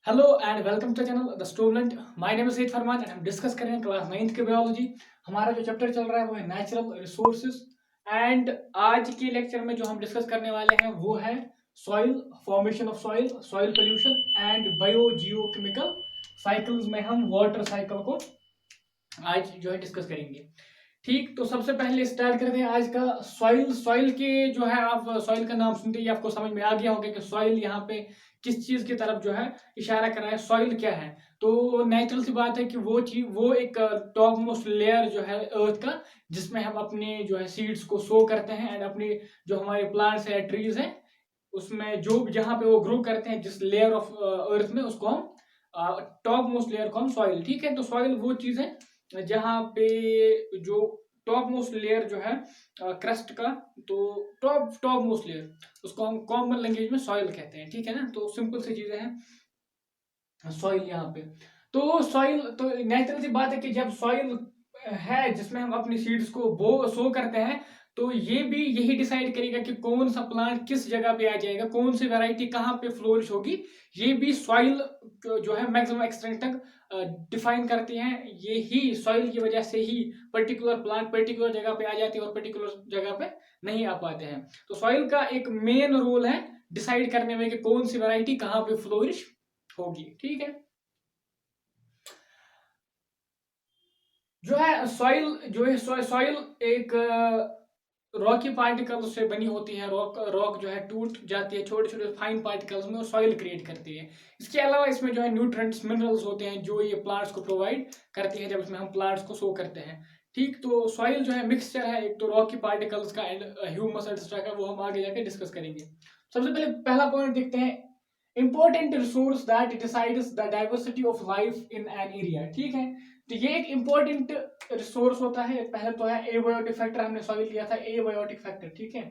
Hello and welcome to the channel The Student. My name is Said Farman and हम discuss कर रहे हैं class 9th के biology. हमारा जो चैप्टर चल रहा है वो है नेचुरल रिसोर्सेज एंड आज के लेक्चर में जो हम डिस्कस करने वाले हैं वो है soil formation of soil, soil pollution and bio geochemical cycles में हम वाटर साइकिल को आज जो है डिस्कस करेंगे। ठीक, तो सबसे पहले स्टार्ट करते हैं आज का सॉइल। सॉइल के जो है आप सॉइल का नाम सुनते ही आपको समझ में आ गया होगा कि सॉइल यहाँ पे किस चीज की तरफ जो है इशारा कर रहा है। सॉइल क्या है? तो नेचुरल सी बात है कि वो चीज वो एक टॉप मोस्ट लेयर जो है अर्थ का, जिसमें हम अपने जो है सीड्स को सो करते हैं एंड अपने जो हमारे प्लांट्स है ट्रीज हैं उसमें जो जहाँ पे वो ग्रो करते हैं जिस लेयर ऑफ अर्थ में उसको हम टॉप मोस्ट लेयर को हम सॉइल। ठीक है, तो सॉइल वो चीज है जहाँ पे जो टॉप मोस्ट लेयर जो है क्रस्ट का, तो टॉप टॉप मोस्ट लेयर उसको हम कॉमन लैंग्वेज में सॉइल कहते हैं। ठीक है ना, तो सिंपल सी चीजें हैं सॉइल यहाँ पे। तो सॉइल तो नेचुरल सी बात है कि जब सॉइल है जिसमें हम अपनी सीड्स को बो सो करते हैं तो ये भी यही डिसाइड करेगा कि कौन सा प्लांट किस जगह पे आ जाएगा, कौन सी वैरायटी कहाँ पे फ्लोरिश होगी। ये भी सॉइल जो है मैक्सिमम एक्सटेंट तक डिफाइन करती हैं। ये ही सॉइल की वजह से ही पर्टिकुलर प्लांट पर्टिकुलर जगह पे आ जाती है और पर्टिकुलर जगह पे नहीं आ पाते हैं। तो सॉइल का एक मेन रोल है डिसाइड करने में कि कौन सी वैरायटी कहाँ पे फ्लोरिश होगी। ठीक है, जो है सॉइल जो है सॉइल एक रॉकी पार्टिकल से बनी होती है। रॉक रॉक जो है टूट जाती है छोटे छोटे फाइन पार्टिकल्स में और सॉइल क्रिएट करती है। इसके अलावा इसमें जो है न्यूट्रिएंट्स मिनरल्स होते हैं जो ये प्लांट्स को प्रोवाइड करती है जब इसमें हम प्लांट्स को सो करते हैं। ठीक, तो सॉइल जो है मिक्सचर है एक तो रॉकी पार्टिकल्स का एंड ह्यूमस एक्स्ट्रा का, वो हम आगे जाके डिस्कस करेंगे। सबसे पहले पहला पॉइंट देखते हैं, important resource that decides the diversity of life in an area. ठीक है, तो ये एक इंपॉर्टेंट रिसोर्स होता है। पहले तो है एबायोटिक फैक्टर, हमने सॉइल लिया था एबायोटिक फैक्टर। ठीक है,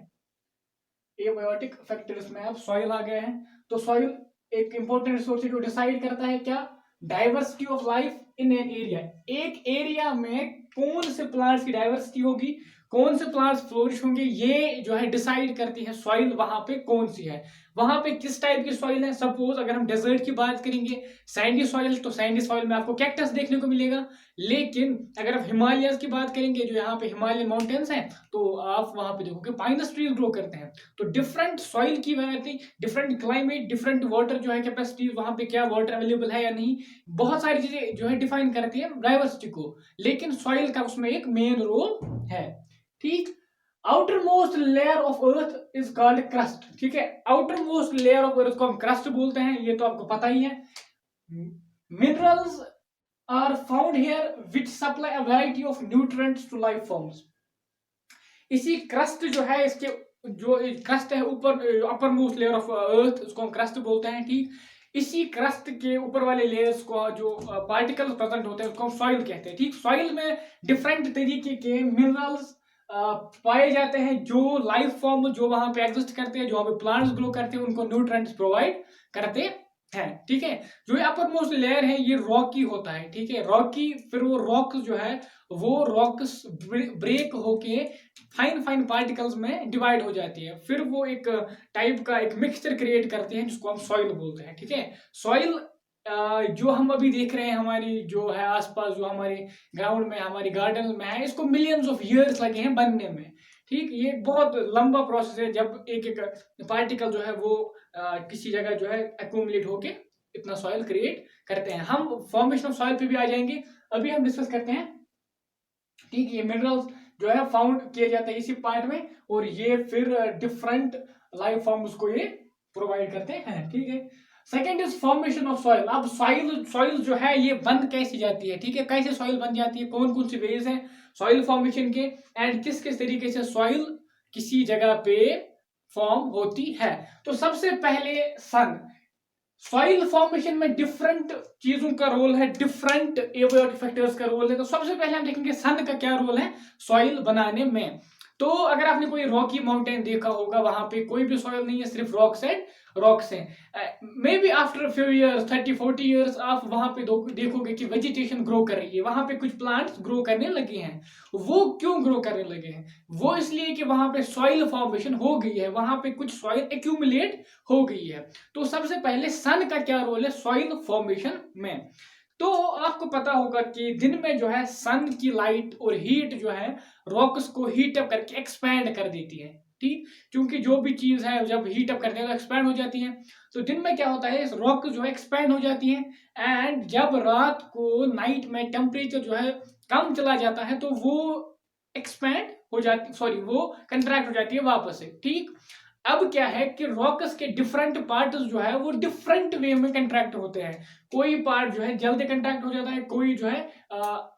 एबायोटिक फैक्टर इसमें अब सॉइल आ गए हैं। तो सॉइल एक इंपॉर्टेंट रिसोर्स है जो डिसाइड करता है क्या, diversity of life in an area. एक एरिया में कौन से प्लांट्स की डाइवर्सिटी होगी, कौन से प्लांट्स फ्लोरिश होंगे, ये जो है डिसाइड करती है सॉइल वहां पे कौन सी है, वहां पे किस टाइप की सॉइल है। सपोज अगर हम डेजर्ट की बात करेंगे सैंडी सॉइल, तो सैंडी सॉइल में आपको कैक्टस देखने को मिलेगा। लेकिन अगर आप हिमालयस की बात करेंगे जो यहाँ पे हिमालयन माउंटेन्स हैं, तो आप वहां पे देखोगे पाइनस ट्रीज ग्रो करते हैं। तो डिफरेंट सॉइल की variety, different climate, different water जो है कैपेसिटी, वहां पे क्या वाटर अवेलेबल है या नहीं, बहुत सारी चीजें जो है डिफाइन करती है डाइवर्सिटी को। लेकिन सॉइल का उसमें एक मेन रोल है। ठीक, outer most layer of earth is called crust. ठीक है, आउटर मोस्ट लेयर ऑफ अर्थ को हम क्रस्ट बोलते हैं, ये तो आपको पता ही है। Minerals are found here which supply a variety of nutrients to life forms. इसी क्रस्ट जो है, इसके जो क्रस्ट है ऊपर uppermost layer of earth, उसको हम क्रस्ट बोलते हैं। ठीक, इसी क्रस्ट के ऊपर वाले लेयर्स को जो पार्टिकल्स प्रेजेंट होते हैं उसको हम सॉइल कहते हैं। ठीक, सॉइल में डिफरेंट तरीके के मिनरल्स पाए जाते हैं जो लाइफ फॉर्म जो वहां पे एग्जिस्ट करते हैं, जो वहां पे प्लांट्स ग्रो करते हैं, उनको न्यूट्रिएंट्स प्रोवाइड करते हैं। ठीक है, जो अपर मोस्ट लेयर है ये रॉकी होता है। ठीक है, रॉकी, फिर वो रॉक जो है वो रॉक्स ब्रेक होके फाइन फाइन पार्टिकल्स में डिवाइड हो जाती है, फिर वो एक टाइप का एक मिक्सचर क्रिएट करते हैं जिसको हम सॉइल बोलते हैं। ठीक है, सॉइल जो हम अभी देख रहे हैं हमारी जो है आसपास, जो हमारे ग्राउंड में हमारी गार्डन में है, इसको मिलियंस ऑफ ईयर्स लगे हैं बनने में। ठीक, ये बहुत लंबा प्रोसेस है जब एक एक पार्टिकल जो है वो किसी जगह जो है एक्यूमुलेट होके इतना सॉइल क्रिएट करते हैं। हम फॉर्मेशन ऑफ सॉइल पे भी आ जाएंगे, अभी हम डिस्कस करते हैं। ठीक, ये मिनरल्स जो है फाउंड किए जाते हैं इसी पार्ट में, और ये फिर डिफरेंट लाइफ फॉर्म्स को ये प्रोवाइड करते हैं। ठीक है, second is formation of soil. अब सॉइल सॉइल जो है ये बन कैसी जाती है, ठीक है, कैसे सॉइल बन जाती है, कौन कौन सी वेज हैं सॉइल फॉर्मेशन के, एंड किस किस तरीके से सॉइल किसी जगह पे फॉर्म होती है। तो सबसे पहले सन, सॉइल फॉर्मेशन में डिफरेंट चीजों का रोल है, डिफरेंट एबायोटिक फैक्टर्स का रोल है। तो सबसे पहले हम देखेंगे सन का क्या रोल है सॉइल बनाने में। तो अगर आपने कोई रॉकी माउंटेन देखा होगा, वहां पे कोई भी सॉइल नहीं है, सिर्फ रॉक्स एंड रॉक्स हैं। May be after few years 30-40 years आप वहां पे देखोगे कि वेजिटेशन ग्रो कर रही है, वहां पे कुछ प्लांट्स ग्रो करने लगे हैं। वो क्यों ग्रो करने लगे हैं? वो इसलिए कि वहां पे सॉइल फॉर्मेशन हो गई है, वहां पे कुछ सॉइल एक्यूमुलेट हो गई है। तो सबसे पहले सन का क्या रोल है सॉइल फॉर्मेशन में? तो आपको पता होगा कि दिन में जो है सन की लाइट और हीट जो है रॉक्स को हीट अप करके एक्सपैंड कर देती है। ठीक, क्योंकि जो भी चीज है जब हीट अप करते हैं तो एक्सपैंड हो जाती है। तो दिन में क्या होता है, रॉक जो है एक्सपैंड हो जाती है, एंड जब रात को नाइट में टेम्परेचर जो है कम चला जाता है तो वो एक्सपैंड हो जाती, सॉरी वो कंट्रैक्ट हो जाती है वापस से। ठीक, अब क्या है कि रॉकस के डिफरेंट पार्ट जो है वो डिफरेंट वे में कंट्रैक्ट होते हैं। कोई पार्ट जो है जल्दी कंट्रैक्ट हो जाता है, कोई जो है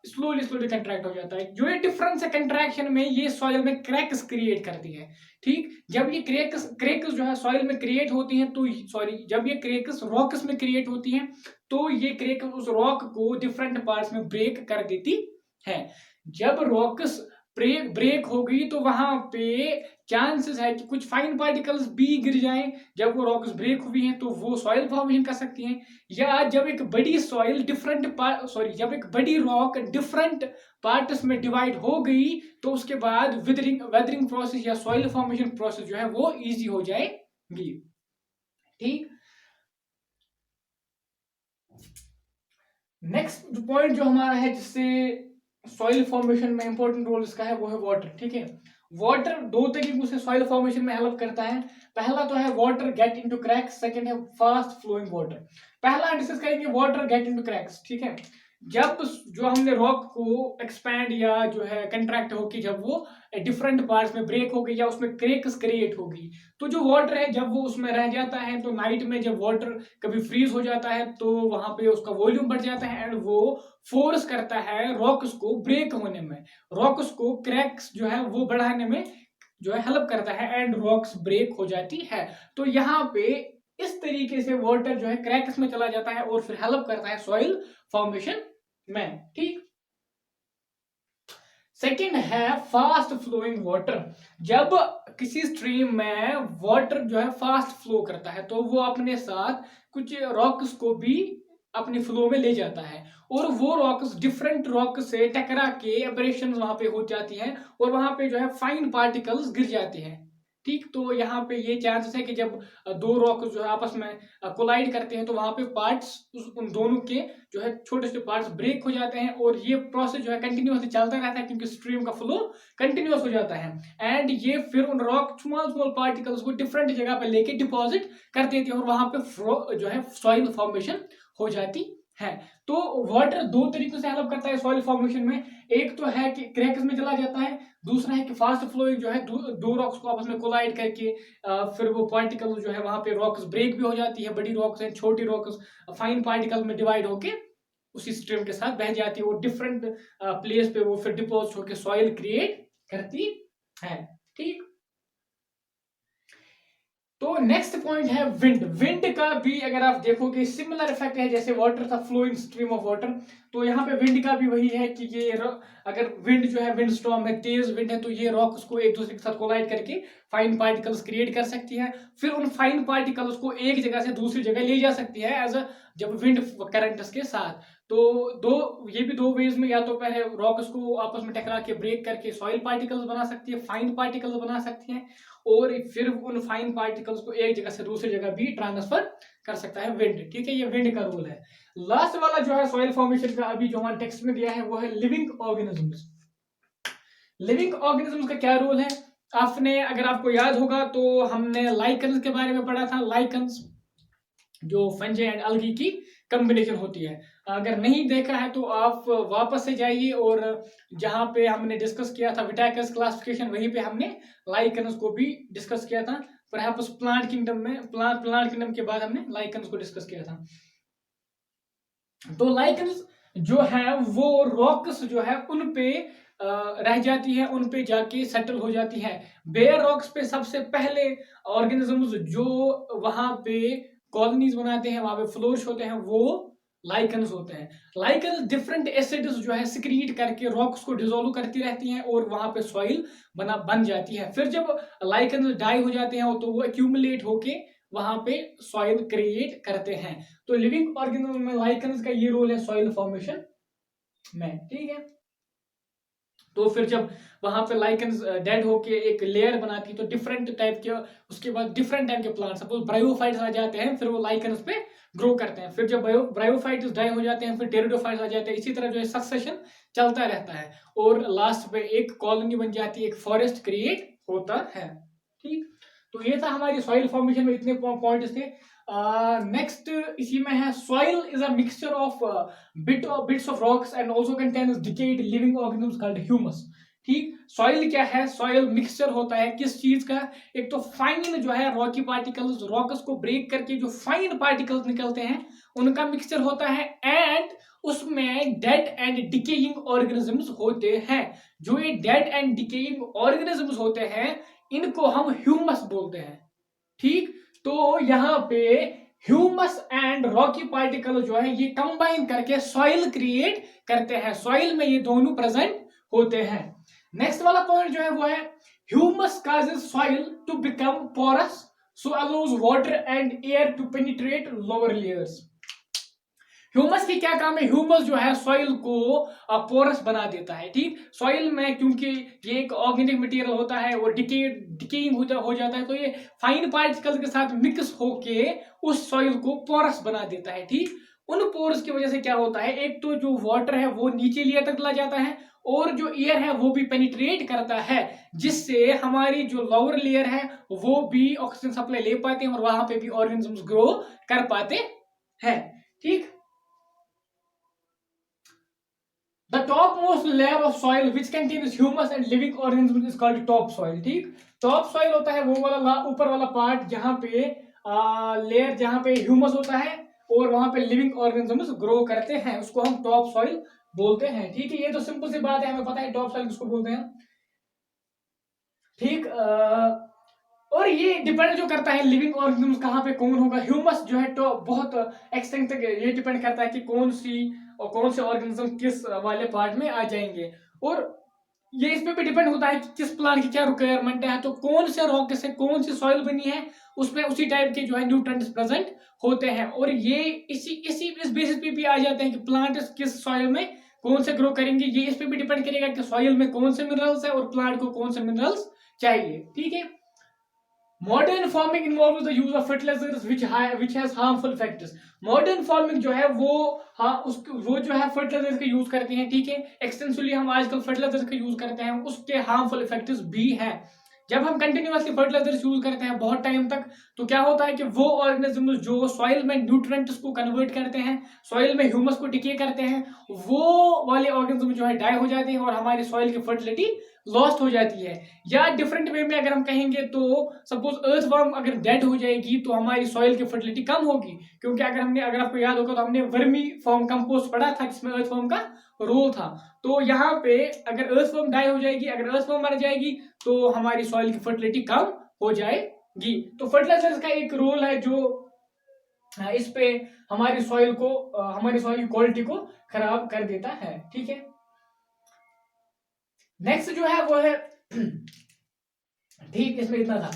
स्लोली स्लोली कंट्रैक्ट हो जाता है। जो ये डिफरेंस है कंट्रैक्शन में, ये सॉइल में क्रैक्स क्रिएट करती है। ठीक, जब ये क्रैक्स जो है सॉइल में क्रिएट होती हैं तो सॉरी जब ये क्रैक्स रॉक्स में क्रिएट होती हैं तो ये क्रैक्स उस रॉक को डिफरेंट पार्ट्स में ब्रेक कर देती है। जब रॉक्स ब्रेक हो गई तो वहां पे चांसेस है कि कुछ फाइन पार्टिकल्स भी गिर जाएं। जब वो रॉक्स ब्रेक हुई हैं तो वो सॉइल फॉर्मेशन कर सकती हैं, या जब एक बड़ी सॉइल जब एक बड़ी रॉक डिफरेंट पार्ट्स में डिवाइड हो गई तो उसके बाद वेदरिंग प्रोसेस या सॉइल फॉर्मेशन प्रोसेस जो है वो इजी हो जाएगी। ठीक, नेक्स्ट पॉइंट जो हमारा है जिससे सॉइल फॉर्मेशन में इंपॉर्टेंट रोल इसका है वो है वाटर। ठीक है, वाटर दो तरीकों से सॉइल फॉर्मेशन में हेल्प करता है। पहला तो है water get into cracks, second है फास्ट फ्लोइंग वाटर। पहला डिस्कस करेंगे वाटर गेट इनटू क्रैक्स। ठीक है, जब जो हमने रॉक को एक्सपैंड या जो है कंट्रैक्ट होकर जब वो डिफरेंट पार्ट्स में ब्रेक हो गई या उसमें क्रैक्स क्रिएट होगी, तो जो वाटर है जब वो उसमें रह जाता है तो नाइट में जब वाटर कभी फ्रीज हो जाता है तो वहां पे उसका वॉल्यूम बढ़ जाता है एंड वो फोर्स करता है रॉक्स को ब्रेक होने में, रॉक्स को क्रैक्स जो है वो बढ़ाने में जो है हेल्प करता है एंड रॉक्स ब्रेक हो जाती है। तो यहाँ पे इस तरीके से वाटर जो है क्रैक्स में चला जाता है और फिर हेल्प करता है सॉइल फॉर्मेशन में। ठीक, सेकंड है फास्ट फ्लोइंग वाटर। जब किसी स्ट्रीम में वाटर जो है फास्ट फ्लो करता है तो वो अपने साथ कुछ रॉक्स को भी अपनी फ्लो में ले जाता है, और वो रॉक्स डिफरेंट रॉक से टकरा के एब्रेशन वहां पे हो जाती हैं और वहां पे जो है फाइन पार्टिकल्स गिर जाते हैं। ठीक, तो यहाँ पे ये चांसेस है कि जब दो रॉक जो है आपस में कोलाइड करते हैं तो वहां पे पार्ट्स उन दोनों के जो है छोटे छोटे पार्ट्स ब्रेक हो जाते हैं, और ये प्रोसेस जो है कंटिन्यूसली चलता रहता है क्योंकि स्ट्रीम का फ्लो कंटिन्यूस हो जाता है, एंड ये फिर उन रॉक स्मॉल स्मॉल पार्टिकल्स को डिफरेंट जगह पर लेके डिपॉजिट कर देती है और वहां पे जो है सॉइल फॉर्मेशन हो जाती है। तो वाटर दो तरीकों से हेल्प करता है सॉइल फॉर्मेशन में। एक तो है कि क्रैक्स में चला जाता है, दूसरा है कि फास्ट फ्लोइंग जो है दो रॉक्स को आपस में कोलाइड करके फिर वो पार्टिकल जो है वहां पे रॉक्स ब्रेक भी हो जाती है, बड़ी रॉक्स हैं छोटी रॉक्स फाइन पार्टिकल में डिवाइड होके उसी स्ट्रीम के साथ बह जाती है और डिफरेंट प्लेस पे वो फिर डिपोजिट होकर सॉइल क्रिएट करती है। ठीक, तो नेक्स्ट पॉइंट है विंड। विंड का भी अगर आप देखोगे सिमिलर इफेक्ट है, जैसे वाटर था फ्लोइंग स्ट्रीम ऑफ वाटर, तो यहाँ पे विंड का भी वही है कि ये अगर विंड जो है विंड स्टॉर्म है, तेज विंड है, तो ये रॉक्स को एक दूसरे के साथ कोलाइड करके फाइन पार्टिकल्स क्रिएट कर सकती है, फिर उन फाइन पार्टिकल्स को एक जगह से दूसरी जगह ले जा सकती है एज अ जब विंड करंट्स के साथ। तो ये भी दो वेज में, या तो पहले रॉक्स को आपस में टकरा के ब्रेक करके सॉइल पार्टिकल्स बना सकती है, फाइन पार्टिकल्स बना सकती है, और फिर उन फाइन पार्टिकल्स को एक जगह से दूसरी जगह भी ट्रांसफर कर सकता है विंड। ठीक है, ये विंड का रोल है। लास्ट वाला जो है सॉइल फॉर्मेशन का अभी जो हमारे टेक्स्ट में दिया है वो है लिविंग ऑर्गेनिजम्स। लिविंग ऑर्गेनिजम्स का क्या रोल है? आपने अगर आपको याद होगा तो हमने लाइकन्स के बारे में पढ़ा था। लाइकन्स जो फंजी एंड अलगी की कॉम्बिनेशन होती है। अगर नहीं देखा है तो आप वापस से जाइए और जहां पे हमने डिस्कस किया था विटाकस क्लासिफिकेशन, वहीं पे हमने लाइकन्स को भी डिस्कस किया था। परहैप्स प्लांट किंगडम में प्लांट किंगडम के बाद हमने लाइकन्स को डिस्कस किया था। तो लाइकन्स जो है वो रॉक्स जो है उन पे रह जाती है, उन पे जाके सेटल हो जाती है। बेयर रॉक्स पे सबसे पहले ऑर्गेनिजम्स जो वहां पे कॉलोनीज बनाते हैं, वहां पे फ्लोरिश होते हैं, वो लाइकन्स होते हैं। लाइकन्स डिफरेंट एसिड्स जो है सिक्रीट करके रॉक्स को डिसोल्व करती रहती हैं और वहां पे सॉइल बन जाती है। फिर जब लाइकन्स डाई हो जाते हैं तो वो एक्यूमुलेट होके वहां पे सॉइल क्रिएट करते हैं। तो लिविंग ऑर्गेनिज्म में लाइकन्स का ये रोल है सॉइल फॉर्मेशन में, ठीक है। तो फिर जब वहां पे लाइकन्स डेड होके एक लेयर बनाती है तो डिफरेंट टाइप के, उसके बाद डिफरेंट टाइप के प्लांट, सपोज ब्रायोफाइट्स आ जाते हैं, फिर वो लाइकन्स पे ग्रो करते हैं। फिर जब ब्रायोफाइट्स डाई हो जाते हैं फिर टेरिडोफाइट्स आ जाते हैं। इसी तरह जो है सक्सेशन चलता रहता है और लास्ट पे एक कॉलोनी बन जाती है, एक फॉरेस्ट क्रिएट होता है, ठीक। तो ये था हमारी सॉइल फॉर्मेशन में इतने पॉइंट्स थे। नेक्स्ट इसी में है soil is a mixture of bits of rocks and also contains decade living organisms called humus, ठीक। सॉइल क्या है? सॉइल मिक्सचर होता है किस चीज का? एक तो फाइन जो है रॉकी पार्टिकल्स, रॉक्स को ब्रेक करके जो फाइन पार्टिकल्स निकलते हैं उनका मिक्सचर होता है, एंड उसमें डेड एंड डिकेइंग ऑर्गेनिजम्स होते हैं। जो ये डेड एंड डिकेइंग ऑर्गेनिजम्स होते हैं इनको हम ह्यूमस बोलते हैं, ठीक। तो यहाँ पे ह्यूमस एंड रॉकी पार्टिकल जो है ये कंबाइन करके सॉइल क्रिएट करते हैं। सॉइल में ये दोनों प्रेजेंट होते हैं। नेक्स्ट वाला पॉइंट जो है वो है humus causes soil to become porous so allows water and air to penetrate lower layers. Humus की क्या काम है? ह्यूमस जो है सॉइल को पोरस बना देता है, ठीक। सॉइल में क्योंकि ये एक ऑर्गेनिक मटेरियल होता है वो डिकेइंग हो जाता है, तो ये फाइन पार्टिकल्स के साथ मिक्स होके उस सॉइल को पोरस बना देता है, ठीक। उन पोर्स की वजह से क्या होता है, एक तो जो वाटर है वो नीचे लेयर तक चला जाता है और जो एयर है वो भी पेनिट्रेट करता है, जिससे हमारी जो लोअर लेयर है वो भी ऑक्सीजन सप्लाई ले पाते हैं और वहां पे भी ऑर्गेनिजम्स ग्रो कर पाते हैं, ठीक। The topmost layer of soil which contains humus and living organisms is called topsoil, ठीक। टॉप सॉइल होता है वो वाला ऊपर वाला पार्ट जहां पे लेयर जहां पे ह्यूमस होता है और वहां पे लिविंग ऑर्गेनिजम्स ग्रो करते हैं, उसको हम टॉप सॉइल बोलते हैं, ठीक है। ये तो सिंपल सी बात है, हमें पता है टॉप सॉइल किसको बोलते हैं, ठीक। और ये डिपेंड जो करता है लिविंग ऑर्गेनिज्म कहाँ पे कौन होगा। ह्यूमस जो है तो बहुत एक्सटेंट तक ये डिपेंड करता है कि कौन सी और कौन से ऑर्गेनिज्म किस वाले पार्ट में आ जाएंगे, और ये इस पे भी डिपेंड होता है कि किस प्लांट की क्या रिक्वायरमेंट है, तो कौन से रॉक से कौन सी सॉइल बनी है उसमें उसी टाइप के जो है न्यूट्रिएंट्स प्रेजेंट होते हैं, और ये इस बेसिस पे भी आ जाते हैं कि प्लांट किस सॉइल में कौन से ग्रो करेंगे। ये इस पे भी डिपेंड करेगा कि सॉइल में कौन से मिनरल्स है और प्लांट को कौन से मिनरल्स चाहिए, ठीक है। Modern farming involve the use of fertilisers which has harmful effects. Modern farming जो है वो वो जो है फर्टिलाइजर्स का यूज करते हैं, ठीक है। एक्सटेंसिवली हम आजकल फर्टिलाइजर्स का यूज करते हैं, उसके हार्मफुल इफेक्ट्स भी हैं। जब हम कंटिन्यूअसली फर्टिलाइजर्स यूज करते हैं बहुत टाइम तक तो क्या होता है कि वो ऑर्गेनिज्म जो सॉइल में न्यूट्रिएंट्स को कन्वर्ट करते हैं, सॉइल में ह्यूमस को डिके करते हैं, वो वाले ऑर्गेनिज्म जो है डाई हो जाते हैं और हमारी सॉइल की फर्टिलिटी लॉस्ट हो जाती है। या डिफरेंट वे में अगर हम कहेंगे तो सपोज अर्थवर्म अगर डेड हो जाएगी तो हमारी सॉइल की फर्टिलिटी कम होगी, क्योंकि अगर आपको याद होगा तो हमने वर्मी फॉर्म कंपोस्ट पढ़ा था जिसमें अर्थवर्म का रोल था। तो यहाँ पे अगर अर्थवर्म डाई हो जाएगी, अगर अर्थवर्म मर जाएगी तो हमारी सॉइल की फर्टिलिटी कम हो जाएगी। तो फर्टिलाइजर्स का एक रोल है जो इस पे हमारी सॉइल की क्वालिटी को खराब कर देता है, ठीक है। नेक्स्ट जो है वो है ठीक, इसमें इतना था।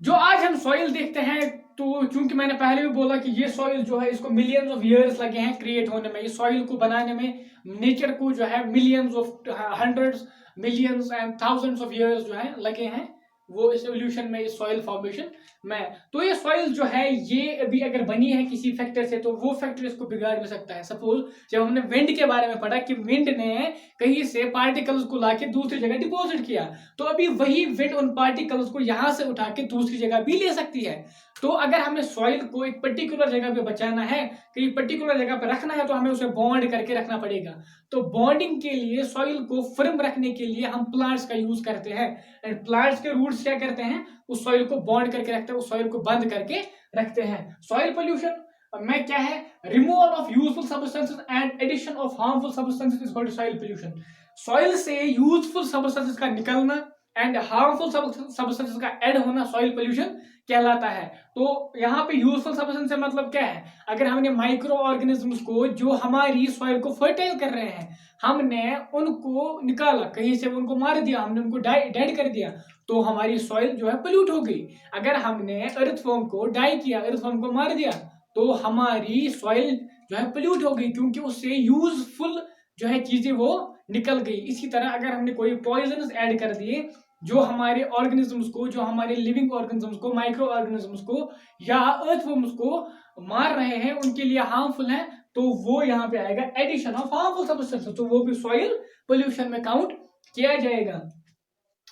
जो आज हम सॉइल देखते हैं तो चूंकि मैंने पहले भी बोला कि ये सॉइल जो है इसको मिलियंस ऑफ ईयर्स लगे हैं क्रिएट होने में, इस सॉइल को बनाने में नेचर को जो है millions of hundreds millions and thousands of years जो है लगे हैं वो इस एवोल्यूशन में, इस सॉइल फॉर्मेशन में। तो ये सॉइल जो है ये अभी अगर बनी है किसी फैक्टर से तो वो फैक्टर इसको बिगाड़ भी सकता है। सपोज जब हमने विंड के बारे में पढ़ा कि विंड ने कहीं से पार्टिकल्स को लाके दूसरी जगह डिपॉजिट किया, तो अभी वही विंड उन पार्टिकल्स को यहां से उठा के दूसरी जगह भी ले सकती है। तो अगर हमें सॉइल को एक पर्टिकुलर जगह पे बचाना है, कहीं पर्टिकुलर जगह पे रखना है, तो हमें उसे बॉन्ड करके रखना पड़ेगा। तो बॉन्डिंग के लिए सॉइल को फर्म रखने के लिए हम प्लांट्स का यूज करते हैं, एंड प्लांट्स के रूट्स क्या करते हैं, उस सॉइल को बॉन्ड करके रखते हैं, उस सॉइल को बंद करके रखते हैं। सॉइल पोल्यूशन में क्या है, removal of useful substances and addition of harmful substances is called soil pollution. Soil से यूजफुल सब्सटेंसेस का निकलना एंड हार्मफुल सब्सटेंसेस का ऐड होना सॉइल पोल्यूशन कहलाता है। तो यहाँ पे यूजफुल सब्सटेंस से मतलब क्या है, अगर हमने माइक्रो ऑर्गेनिजम्स को जो हमारी सॉइल को फर्टाइल कर रहे हैं, हमने उनको निकाला कहीं से, उनको मार दिया, हमने उनको डेड कर दिया, तो हमारी सॉइल जो है पोल्यूट हो गई। अगर हमने अर्थवॉर्म को डाई किया, अर्थवॉर्म को मार दिया, तो हमारी सॉइल जो है पोल्यूट हो गई, क्योंकि उससे यूजफुल जो है चीजें वो निकल गई। इसी तरह अगर हमने कोई पॉइजन्स ऐड कर दिए जो हमारे ऑर्गेनिजम्स को, जो हमारे लिविंग ऑर्गेनिजम्स को, माइक्रो ऑर्गेनिजम्स को या अर्थवॉर्म्स को मार रहे हैं, उनके लिए हार्मफुल है, तो वो यहाँ पे आएगा एडिशन ऑफ हार्मफुल सब्सटेंसेस, तो वो भी सॉइल पोल्यूशन में काउंट किया जाएगा।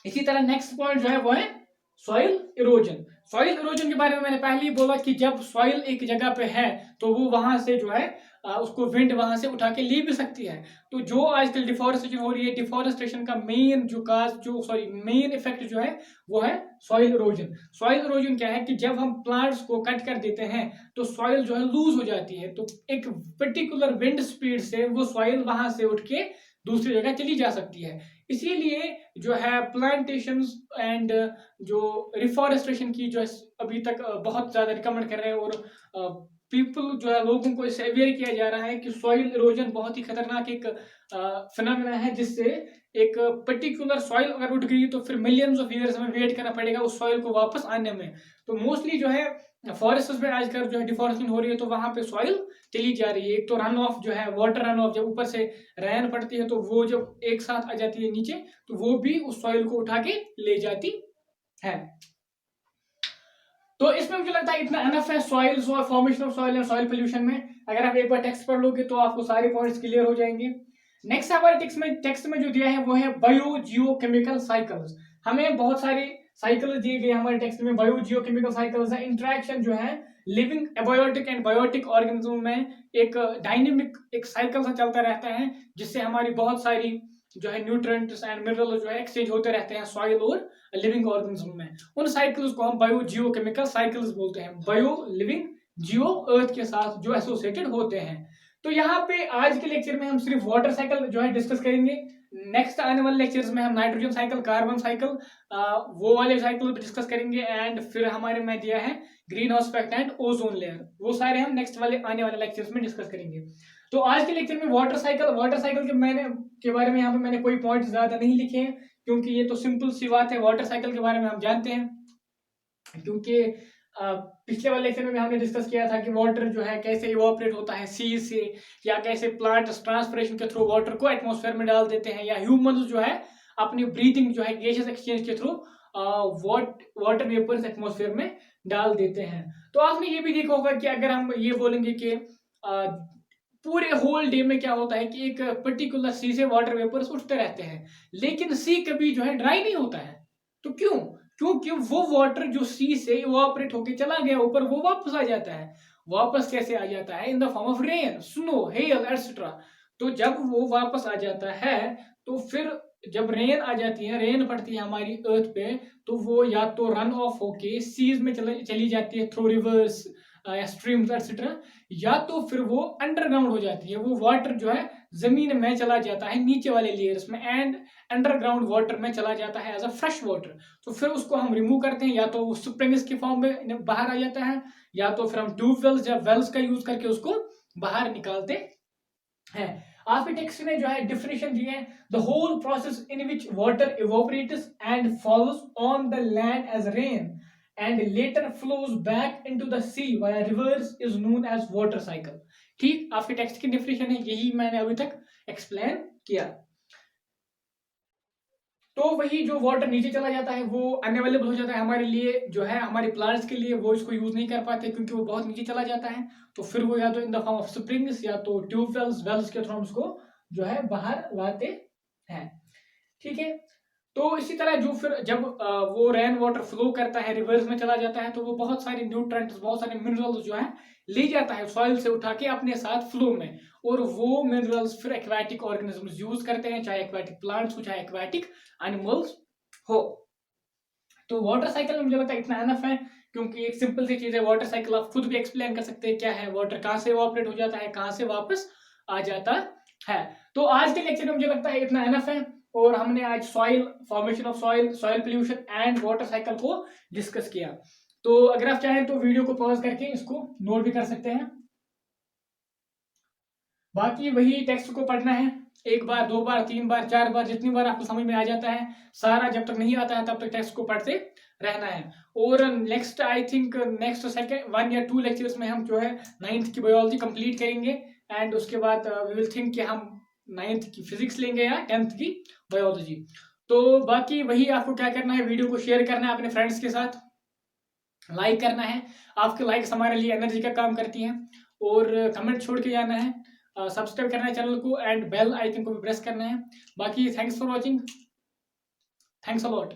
इसी तरह नेक्स्ट पॉइंट जो है वो है सॉइल इरोजन। सॉइल इरोजन के बारे में मैंने पहले ही बोला कि जब सॉइल एक जगह पे है तो वो वहां से जो है उसको विंड वहां से उठा के ले भी सकती है। तो जो आजकल डिफॉरेस्टेशन हो रही है, डिफॉरेस्टेशन का मेन मेन इफेक्ट जो है वो है सॉइल इरोजन। सॉइल इरोजन क्या है कि जब हम प्लांट्स को कट कर देते हैं तो सॉइल जो है लूज हो जाती है, तो एक पर्टिकुलर विंड स्पीड से वो सॉइल वहां से उठ के दूसरी जगह चली जा सकती है। इसीलिए जो है प्लांटेशंस एंड जो रिफॉरेस्टेशन की जो है अभी तक बहुत ज्यादा रिकमेंड कर रहे हैं, और पीपल जो है लोगों को इससे अवेयर किया जा रहा है कि सॉइल इरोजन बहुत ही खतरनाक एक फिनोमेना है, जिससे एक पर्टिकुलर सॉइल अगर उठ गई तो फिर मिलियंस ऑफ ईयर्स में वेट करना पड़ेगा उस सॉइल को वापस आने में। तो मोस्टली जो है फॉरेस्ट में आजकल जो है डिफॉरेस्टेशन हो रही है, तो वहां पे सॉइल चली जा रही है। एक तो रन ऑफ जो है, वाटर रन ऑफ, जब ऊपर से रेन पड़ती है तो वो जब एक साथ आ जाती है नीचे, तो वो भी उस सॉइल को उठा के ले जाती है। तो इसमें मुझे लगता है इतना एनफ है soil formation of soil and soil pollution में। अगर आप एक बार टेक्स्ट पढ़ लोगे तो आपको सारे पॉइंट्स क्लियर हो जाएंगे। नेक्स्ट हमारे टेक्स्ट में जो दिया है वो है बायो जियोकेमिकल साइकिल्स। हमें बहुत सारे साइकिल दिए गए हमारे टेक्स्ट में। बायो जियोकेमिकल साइकिल्स है इंटरेक्शन जो है living abiotic and biotic organism में एक डायनेमिक एक साइकिल सा चलता रहता है, जिससे हमारी बहुत सारी जो है न्यूट्रिएंट्स एंड मिनरल जो है एक्सचेंज होते रहते हैं सॉइल और लिविंग ऑर्गेनिज्म में। उन साइकिल्स को हम बायो जियोकेमिकल साइकिल्स बोलते हैं। बायो लिविंग, जियो अर्थ के साथ जो एसोसिएटेड होते हैं। तो यहाँ पे आज के लेक्चर में हम सिर्फ वाटर साइकिल जो है डिस्कस करेंगे। नेक्स्ट आने वाले लेक्चर्स में हम नाइट्रोजन साइकिल, कार्बन साइकिल, वो वाले साइकिल डिस्कस करेंगे। एंड फिर हमारे में दिया है green house effect and ozone layer, वो सारे हम नेक्स्ट वाले आने वाले लेक्चर्स में डिस्कस करेंगे। तो आज के लेक्चर में वाटर साइकिल के बारे में यहाँ पे मैंने कोई पॉइंट ज्यादा नहीं लिखे हैं, क्योंकि ये तो सिंपल सी बात है। वाटर साइकिल के बारे में हम जानते हैं, क्योंकि पिछले वाले लेक्चर में भी हमने डिस्कस किया था कि वाटर जो है कैसे इवोपरेट होता है सी से, या कैसे प्लांट ट्रांसपिरेशन के थ्रू वाटर को एटमॉस्फेयर में डाल देते हैं, या ह्यूमंस जो है अपनी ब्रीथिंग जो है गैसेस एक्सचेंज के थ्रू वाटर वेपर्स एटमॉस्फेयर में डाल देते हैं। तो आपने ये भी देखा होगा कि अगर हम ये बोलेंगे कि पूरे होल डे में क्या होता है कि एक पर्टिकुलर सी से वाटर वेपर्स उठते रहते हैं, लेकिन सी कभी जो है ड्राई नहीं होता है। तो क्यों? क्योंकि वो वाटर जो सी से इवापोरेट होके चला गया ऊपर, वो वापस आ जाता है। वापस कैसे आ जाता है? In the form of rain, snow, hello etcetera. तो जब वो वापस आ जाता है, तो फिर जब रेन आ जाती है, रेन पड़ती है हमारी अर्थ पे, तो वो या तो रन ऑफ होके सीज में चली जाती है थ्रू रिवर्स या स्ट्रीम्स एटसेट्रा, या तो फिर वो अंडरग्राउंड हो जाती है। वो वाटर जो है जमीन में चला जाता है नीचे वाले लेयर्स में, एंड अंडरग्राउंड वाटर में चला जाता है एज अ फ्रेश वाटर। तो फिर उसको हम रिमूव करते हैं, या तो वो स्प्रिंग्स के फॉर्म में बाहर आ जाता है, या तो फिर हम ट्यूबवेल्स या वेल्स का यूज करके उसको बाहर निकालते हैं। आपके टेक्स्ट में जो है डिफिनेशन दी है, the whole process in which water evaporates and falls on the land as rain and later flows back into the sea via rivers is known as water cycle। ठीक, आपके टेक्स्ट की definition है, यही मैंने अभी तक एक्सप्लेन किया। तो वही जो वाटर नीचे चला जाता है वो अनअवेलेबल हो जाता है हमारे लिए, जो है हमारे प्लांट्स के लिए वो इसको यूज नहीं कर पाते, क्योंकि वो बहुत नीचे चला जाता है। तो फिर वो या तो in the form of springs या तो ट्यूबवेल्स, वेल्स के थ्रू उसको जो है बाहर लाते हैं। ठीक है, तो इसी तरह जो फिर जब वो रेन वाटर फ्लो करता है, रिवर्स में चला जाता है, तो वो बहुत सारे न्यूट्रिएंट्स, बहुत सारे मिनरल्स जो है ले जाता है सॉइल से उठा के अपने साथ फ्लो में, और वो मिनरल्स फिर एक्वाटिक ऑर्गेनिजम्स यूज करते हैं, चाहे एक्वाटिक प्लांट्स हो चाहे एक्वाटिक एनिमल्स हो। तो वाटर साइकिल में मुझे लगता है इतना एनफ है, क्योंकि एक सिंपल सी चीज है वाटर साइकिल। आप खुद भी एक्सप्लेन कर सकते हैं क्या है वाटर, कहाँ से इवोपरेट हो जाता है, कहाँ से वापस आ जाता है। तो आज के लेक्चर में मुझे लगता है इतना एनफ है। और हमने आज soil formation of soil, soil pollution and water cycle को डिस्कस किया। तो अगर आप चाहें तो वीडियो को पॉज करके इसको नोट भी कर सकते हैं। बाकी वही टेक्स्ट को पढ़ना है, एक बार, दो बार, तीन बार, चार बार, जितनी बार आपको समझ में आ जाता है। सारा जब तक नहीं आता है तब तक टेक्स्ट को पढ़ते रहना है। और next I think next second 1 या 2 लेक्चर्स में हम जो है 9th की बायोलॉजी कंप्लीट करेंगे। एंड उसके बाद वी विल थिंक कि हम 9th की फिजिक्स लेंगे या 10th की बायोलॉजी। तो बाकी वही आपको क्या करना है, वीडियो को शेयर करना है अपने फ्रेंड्स के साथ, लाइक करना है। आपके लाइक्स हमारे लिए एनर्जी का काम करती हैं। और कमेंट छोड़ के जाना है, सब्सक्राइब करना है चैनल को एंड बेल आइकन को भी प्रेस करना है। बाकी thanks for watching, thanks a lot.